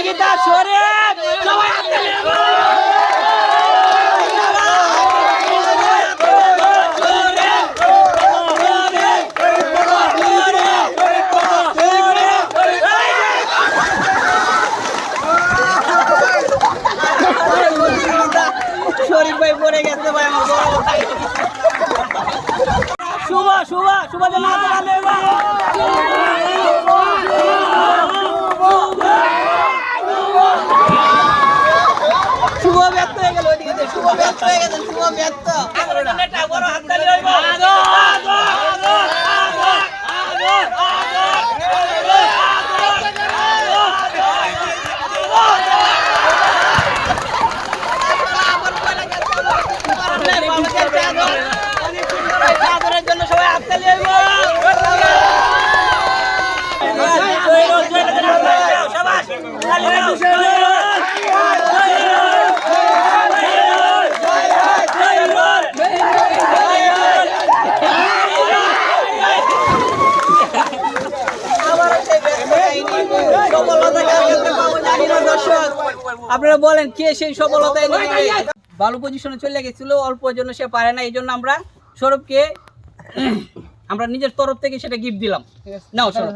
সহযোগিতা শরীফ সবাই হাতে নেব। শরীফ ভাই পড়ে গেছে ভাই আমার বড় ভাই। শুভ শুভ শুভ জন্য হাতে নেব। শুভ ব্যর্থ হয়ে গেল ওদিকে, শুভ ব্যর্থ হয়ে গেছে, শুভ ব্যর্থ। বড় হাততালি হইব। চাদরের জন্য সবাই হাততালি হইব। শাবাশ তালি দাও। আপনারা বলেন কে সেই সফলতা এনে দিবে? ভালো পজিশনে চলে গেছিল, অল্প জন্য সে পারে না, এই জন্য আমরা সৌরভকে আমরা নিজের তরফ থেকে সেটা গিফট দিলাম। নাও সৌরভ।